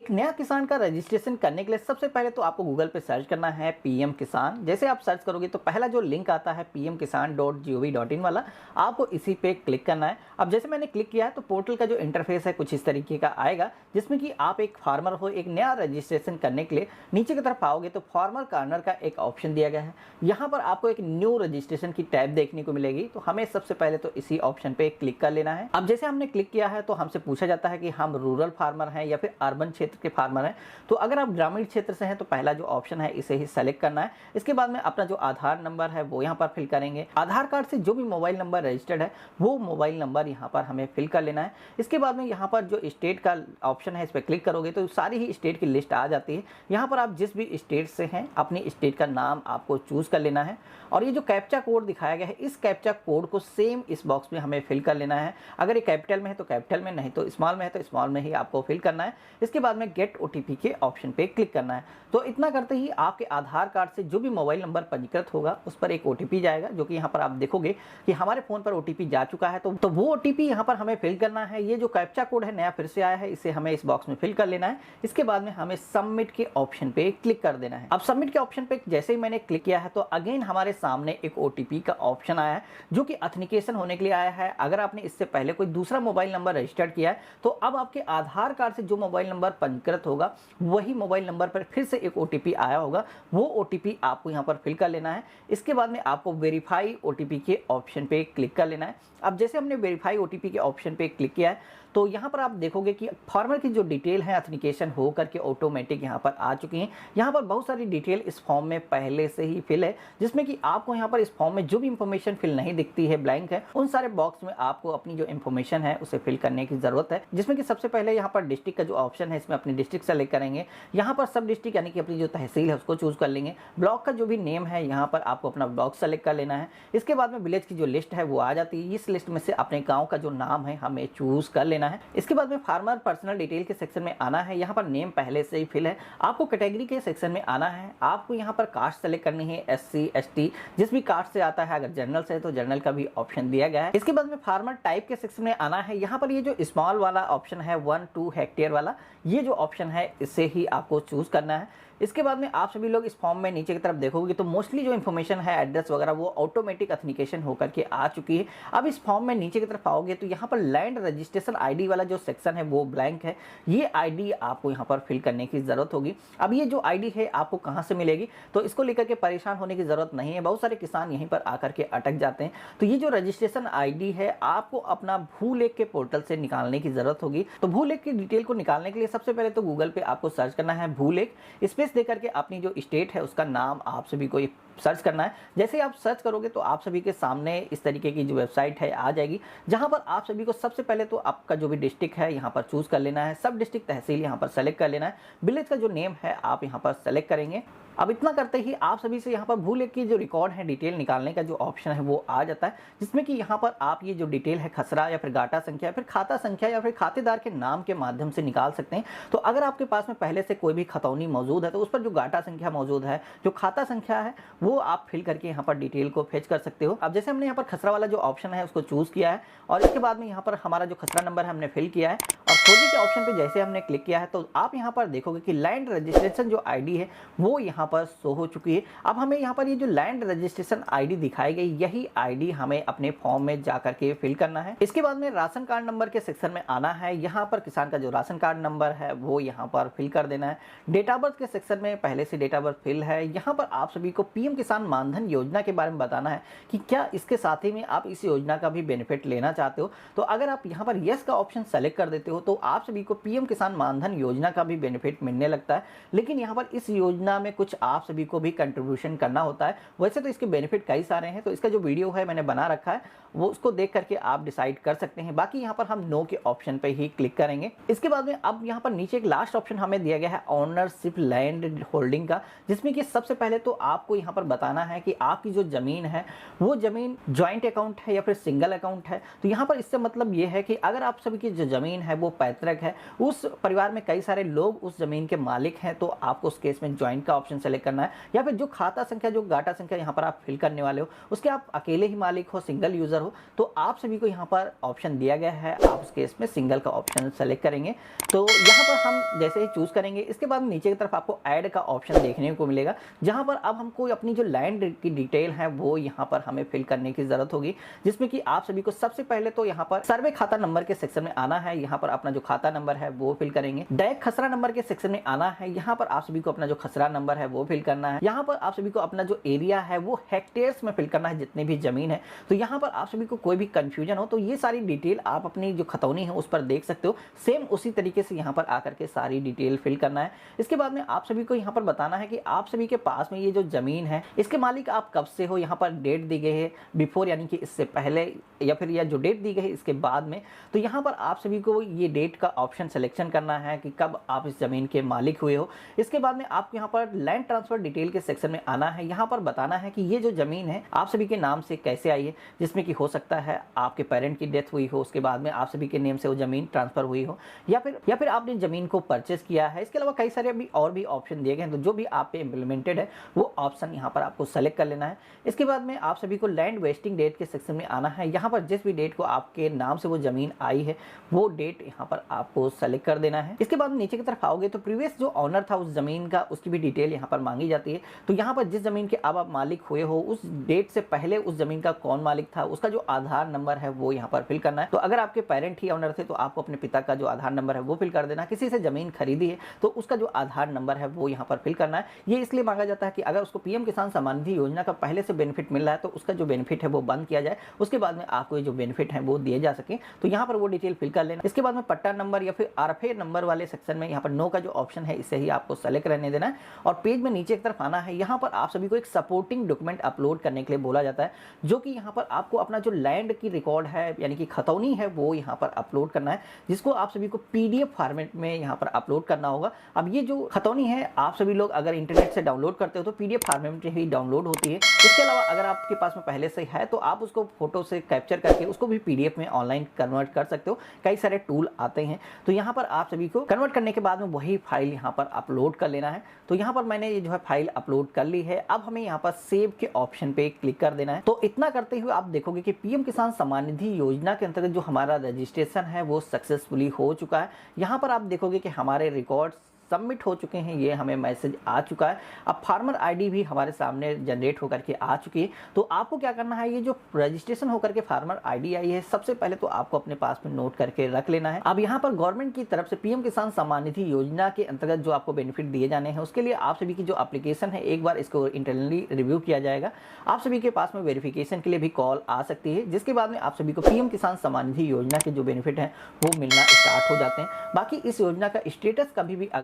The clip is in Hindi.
एक नया किसान का रजिस्ट्रेशन करने के लिए सबसे पहले तो आपको गूगल पे सर्च करना है पीएम किसान। जैसे आप सर्च करोगे तो पहला जो लिंक आता है pmkisan.gov.in वाला, आपको इसी पे क्लिक करना है। अब जैसे मैंने क्लिक किया है तो पोर्टल का जो इंटरफेस है कुछ इस तरीके का आएगा, जिसमें कि आप एक फार्मर हो, एक नया रजिस्ट्रेशन करने के लिए नीचे की तरफ आओगे तो फार्मर कॉर्नर का एक ऑप्शन दिया गया है। यहाँ पर आपको एक न्यू रजिस्ट्रेशन की टैब देखने को मिलेगी, तो हमें सबसे पहले तो इसी ऑप्शन पे क्लिक कर लेना है। अब जैसे हमने क्लिक किया है तो हमसे पूछा जाता है कि हम रूरल फार्मर हैं या फिर अर्बन क्षेत्र के फार्मर हैं। तो अगर आप ग्रामीण क्षेत्र से हैं तो पहला जो ऑप्शन है इसे ही सेलेक्ट करना है। इसके बाद में अपना जो आधार नंबर है वो यहाँ पर फिल करेंगे। आधार कार्ड से जो भी मोबाइल नंबर रजिस्टर्ड है वो मोबाइल नंबर यहाँ पर हमें फिल कर लेना है। इसके बाद में यहाँ पर जो स्टेट का ऑप्शन है इस पर क्लिक करोगे तो सारी ही स्टेट की लिस्ट आ जाती है। यहाँ पर आप जिस भी स्टेट से हैं अपनी स्टेट का नाम आपको चूज कर लेना है और ये जो कैप्चा कोड दिखाया गया है इस कैप्चा कोड को सेम इस बॉक्स में हमें फिल कर लेना है। अगर ये कैपिटल में है तो कैपिटल में, नहीं तो स्मॉल में है तो स्मॉल में ही आपको फिल करना है। इसके बाद में गेट ओटीपी के ऑप्शन पे क्लिक करना है। तो इतना करते ही आपके आधार कार्ड से जो भी मोबाइल नंबर पंजीकृत होगा उस पर एक ओटीपी जाएगा, जो कि यहाँ पर आप देखोगे कि हमारे फोन पर ओटीपी जा चुका है। तो वो ओटीपी यहाँ पर हमें फिल करना है। ये जो कैप्चा कोड है नया फिर से आया है, इसे हमें इस बॉक्स में फिल कर लेना है। इसके बाद में हमें सबमिट के ऑप्शन पे क्लिक कर देना है। अब सबमिट के ऑप्शन पे जैसे ही मैंने क्लिक किया है तो अगेन हमारे सामने एक ओटीपी का ऑप्शन आया है, जो कि ऑथेंटिकेशन होने के लिए आया है। अगर आपने इससे पहले कोई दूसरा मोबाइल नंबर रजिस्टर्ड किया है तो अब आपके आधार कार्ड से जो मोबाइल नंबर पंजीकृत होगा वही मोबाइल नंबर पर फिर से एक ओटीपी आया होगा, वो ओटीपी आपको यहाँ पर फिल कर लेना है। इसके बाद में आपको वेरीफाई ओटीपी के ऑप्शन पे क्लिक कर लेना है। अब जैसे हमने वेरीफाई ओटीपी के ऑप्शन पे क्लिक किया है तो यहाँ पर आप देखोगे कि फार्मर की जो डिटेल है ऑथेंटिकेशन हो करके ऑटोमेटिक यहाँ पर आ चुकी हैं। यहाँ पर बहुत सारी डिटेल इस फॉर्म में पहले से ही फिल है, जिसमें कि आपको यहाँ पर इस फॉर्म में जो भी इंफॉर्मेशन फिल नहीं दिखती है, ब्लैंक है, उन सारे बॉक्स में आपको अपनी जो इंफॉर्मेशन है उसे फिल करने की जरूरत है। जिसमें कि सबसे पहले यहाँ पर डिस्ट्रिक्ट का जो ऑप्शन है इसमें अपनी डिस्ट्रिक्ट सेलेक्ट करेंगे। यहाँ पर सब डिस्ट्रिक्ट यानी कि अपनी जो तहसील है उसको चूज कर लेंगे। ब्लॉक का जो भी नेम है यहाँ पर आपको अपना ब्लॉक सेलेक्ट कर लेना है। इसके बाद में विलेज की जो लिस्ट है वो आ जाती है। इस लिस्ट में से अपने गाँव का जो नाम है हमें चूज कर लेना है। इसके बाद में फार्मर पर्सनल डिटेल के सेक्शन में आना है। यहाँ पर नेम पहले से ही फिल है। आपको कैटेगरी के सेक्शन में आना है। आपको यहाँ पर कास्ट सेलेक्ट करनी है, SC ST जिस भी कास्ट से आता है। अगर जनरल से है तो जनरल का भी ऑप्शन दिया गया है। इसके बाद में फार्मर टाइप के सेक्शन में आना है। यहाँ पर ये जो स्मॉल वाला ऑप्शन है 1-2 हेक्टेयर वाला, ये जो ऑप्शन है इसे ही आपको चूज करना है। इसके बाद में आप सभी लोग इस फॉर्म में नीचे की तरफ देखोगे तो मोस्टली जो इन्फॉर्मेशन है एड्रेस वगैरह वो ऑटोमेटिक ऑथेंटिकेशन होकर के आ चुकी है। अब इस फॉर्म में नीचे की तरफ आओगे तो यहाँ पर लैंड रजिस्ट्रेशन आईडी वाला जो सेक्शन है वो ब्लैंक है। ये आईडी आपको यहाँ पर फिल करने की जरूरत होगी। अब ये जो आईडी है आपको कहाँ से मिलेगी तो इसको लेकर के परेशान होने की जरूरत नहीं है। बहुत सारे किसान यहीं पर आकर के अटक जाते हैं। तो ये जो रजिस्ट्रेशन आईडी है आपको अपना भूलेख के पोर्टल से निकालने की जरूरत होगी। तो भूलेख की डिटेल को निकालने के लिए सबसे पहले तो गूगल पे आपको सर्च करना है भूलेख, स्पेस दे करके अपनी जो स्टेट है उसका नाम आप सभी को सर्च करना है। जैसे आप सर्च करोगे तो आप सभी के सामने इस तरीके की जो वेबसाइट है आ जाएगी, जहां पर आप सभी को सबसे पहले तो आपका जो भी डिस्ट्रिक्ट है यहाँ पर चूज कर लेना है। सब डिस्ट्रिक्ट तहसील यहाँ पर सेलेक्ट कर लेना है। विलेज का जो नेम है आप यहाँ पर सेलेक्ट करेंगे। अब इतना करते ही आप सभी से यहाँ पर भूलेख की जो रिकॉर्ड है डिटेल निकालने का जो ऑप्शन है वो आ जाता है, जिसमें कि यहाँ पर आप ये जो डिटेल है खसरा या फिर गाटा संख्या या फिर खाता संख्या या फिर खातेदार के नाम के माध्यम से निकाल सकते हैं। तो अगर आपके पास में पहले से कोई भी खतौनी मौजूद है तो उस पर जो गाटा संख्या मौजूद है, जो खाता संख्या है, वो आप फिल करके यहाँ पर डिटेल को फेच कर सकते हो। अब जैसे हमने यहाँ पर खसरा वाला जो ऑप्शन है उसको चूज किया है और इसके बाद में यहाँ पर हमारा जो खसरा नंबर है हमने फिल किया है और खोजने के ऑप्शन पे जैसे हमने क्लिक किया है तो आप यहाँ पर देखोगे कि लैंड रजिस्ट्रेशन जो आईडी है वो यहाँ पर शो हो चुकी है। अब हमें यहाँ पर ये जो लैंड रजिस्ट्रेशन आईडी दिखाई गई यही आईडी हमें अपने फॉर्म में जाकर के फिल करना है। इसके बाद में राशन कार्ड नंबर के सेक्शन में आना है। यहाँ पर किसान का जो राशन कार्ड नंबर है वो यहाँ पर फिल कर देना है। डेट ऑफ बर्थ के सेक्शन में पहले से डेट ऑफ बर्थ फिल है। यहाँ पर आप सभी को पीएम किसान मानधन योजना के बारे में बताना है कि क्या इसके साथ ही में आप इस योजना का भी बेनिफिट लेना चाहते हो। तो अगर आप यहाँ पर यस का ऑप्शन सेलेक्ट कर देते हो तो आप सभी को पीएम किसान मानधन योजना का भी बेनिफिट मिलने लगता है। लेकिन यहाँ पर इस योजना में कुछ आप सभी को भी कंट्रीब्यूशन करना होता है। वैसे तो इसके बेनिफिट कई सारे हैं, तो इसका जो वीडियो है मैंने बना रखा है वो उसको देख करके आप डिसाइड कर सकते हैं। बाकी यहाँ पर हम नो के ऑप्शन पे ही क्लिक करेंगे। इसके बाद में अब यहाँ पर नीचे एक लास्ट ऑप्शन हमें दिया गया है ओनरशिप लैंड होल्डिंग का, जिसमें कि सबसे पहले तो आपको यहाँ पर बताना है कि आपकी जो ज़मीन है वो ज़मीन जॉइंट अकाउंट है या फिर सिंगल अकाउंट है। तो यहाँ पर इससे मतलब ये है कि अगर आप सभी की जो ज़मीन है वो पैतृक है, उस परिवार में कई सारे लोग उस ज़मीन के मालिक हैं, तो आपको उस केस में जॉइंट का ऑप्शन सेलेक्ट करना है। या फिर जो खाता संख्या, जो गाटा संख्या यहाँ पर आप फिल करने वाले हो उसके आप अकेले ही मालिक हो, सिंगल यूज़र हो, तो आप सभी को यहाँ पर ऑप्शन दिया गया है, आप उस केस में सिंगल का ऑप्शन सेलेक्ट करेंगे। तो यहाँ पर हम जैसे ही चूज़ करेंगे, इसके बाद नीचे की तरफ आपको ऐड का ऑप्शन देखने को मिलेगा, जहाँ पर अब हमको अपनी जो लैंड की डिटेल है वो यहाँ पर हमें फिल करने की ज़रूरत होगी, जिसमें कि आप सभी को सबसे पहले तो यहाँ पर सर्वे खाता नंबर के सेक्शन में आना है। यहाँ पर अपना जो खाता नंबर है वो फिल करेंगे। डायरेक्ट खसरा नंबर के सेक्शन में आना है। यहाँ पर आप सभी को अपना जो खसरा नंबर है वो फिल करना है। यहाँ पर आप सभी को अपना जो एरिया है वो हेक्टेयर्स में फिल करना है, जितनी भी जमीन है। तो यहाँ पर आप सभी को कोई भी कंफ्यूजन हो तो ये सारी डिटेल आप अपनी जो खतौनी है उस पर देख सकते हो। सेम उसी तरीके से यहाँ पर आकर के सारी डिटेल फिल करना है। इसके बाद में आप सभी को यहाँ पर बताना है कि आप सभी के पास में ये जो जमीन है इसके मालिक आप कब से हो। यहाँ पर डेट दी गई है बिफोर, यानी कि इससे पहले, या फिर या जो डेट दी गई है इसके बाद में। तो यहाँ पर आप सभी को ये डेट का ऑप्शन सिलेक्शन करना है कि कब आप इस जमीन के मालिक हुए हो। इसके बाद में आपको यहाँ पर लैंड ट्रांसफर डिटेल के सेक्शन में आना है। यहाँ पर बताना है कि ये जो जमीन है आप सभी के नाम से कैसे आई है, जिसमें कि हो सकता है आपके पेरेंट की डेथ हुई हो, उसके बाद में आप सभी के नेम से वो जमीन ट्रांसफर हुई हो, या फिर आपने जमीन को परचेस किया है। इसके अलावा कई सारे अभी और भी ऑप्शन दिए गए हैं, तो जो भी आप पे इम्प्लीमेंटेड है वो ऑप्शन यहाँ पर आपको सेलेक्ट कर लेना है। इसके बाद में आप सभी को लैंड वेस्टिंग डेट के सेक्शन में आना है। यहाँ पर जिस भी डेट को आपके नाम से वो जमीन आई है वो डेट यहाँ पर आपको सेलेक्ट कर देना है। इसके बाद नीचे की तरफ आओगे तो प्रीवियस जो ऑनर था उस जमीन का, उसकी भी डिटेल यहाँ पर मांगी जाती है। तो यहाँ पर जिस जमीन के अब आप मालिक हुए हो उस डेट से पहले उस जमीन का कौन मालिक था, उसका जो आधार नंबर है वो यहाँ पर फिल करना है। तो अगर आपके पेरेंट ही ऑनर थे तो आपको अपने पिता का जो आधार नंबर है वो फिल कर देना। किसी से जमीन खरीदी है तो उसका जो आधार नंबर है वो यहाँ पर फिल करना है। ये इसलिए मांगा जाता है कि अगर उसको पीएम किसान सम्मान निधि योजना का पहले से बेनिफिट मिल रहा है तो उसका जो बेनिफिट है वो बंद किया जाए, उसके बाद में आपको जो बेनिफिट है वो दिए जा सके। तो यहाँ पर वो डिटेल फिल कर लेना। इसके बाद में पट्टा नंबर या फिर आरएफए नंबर वाले सेक्शन में यहाँ पर नो का जो ऑप्शन है इसे ही आपको सेलेक्ट रहने देना है और पेज में नीचे की तरफ आना है। यहाँ पर आप सभी को एक सपोर्टिंग डॉक्यूमेंट अपलोड करने के लिए बोला जाता है, जो कि यहाँ पर आपको अपना जो लैंड की रिकॉर्ड है यानी कि खतौनी है वो यहाँ पर अपलोड करना है, जिसको आप सभी को पीडीएफ फॉर्मेट में यहाँ पर अपलोड करना होगा। अब ये जो खतौनी है आप सभी लोग अगर इंटरनेट से डाउनलोड करते हो तो पीडीएफ फॉर्मेट में ही डाउनलोड होती है। इसके अलावा अगर आपके पास में पहले से है तो आप उसको फोटो से कैप्चर करके उसको भी पीडीएफ में ऑनलाइन कन्वर्ट कर सकते हो। कई सारे टूल आते हैं, तो यहाँ पर आप सभी को कन्वर्ट करने के बाद में वही फाइल यहाँ पर अपलोड कर लेना है। तो यहाँ पर मैंने ये जो है फाइल अपलोड कर ली है। अब हमें यहाँ पर सेव के ऑप्शन पे क्लिक कर देना है। तो इतना करते हुए आप देखोगे कि पीएम किसान सम्मान निधि योजना के अंतर्गत जो हमारा रजिस्ट्रेशन है वो सक्सेसफुली हो चुका है। यहाँ पर आप देखोगे कि हमारे रिकॉर्ड्स सबमिट हो चुके हैं, ये हमें मैसेज आ चुका है। अब फार्मर आईडी भी हमारे सामने जनरेट होकर के आ चुकी है। तो आपको क्या करना है, ये जो रजिस्ट्रेशन होकर के फार्मर आईडी आई है सबसे पहले तो आपको अपने पास में नोट करके रख लेना है। अब यहाँ पर गवर्नमेंट की तरफ से पीएम किसान सम्मान निधि योजना के अंतर्गत जो आपको बेनिफिट दिए जाने हैं उसके लिए आप सभी की जो एप्लीकेशन है एक बार इसको इंटरनली रिव्यू किया जाएगा। आप सभी के पास में वेरिफिकेशन के लिए भी कॉल आ सकती है, जिसके बाद में आप सभी को पीएम किसान सम्मान निधि योजना के जो बेनिफिट है वो मिलना स्टार्ट हो जाते हैं। बाकी इस योजना का स्टेटस कभी भी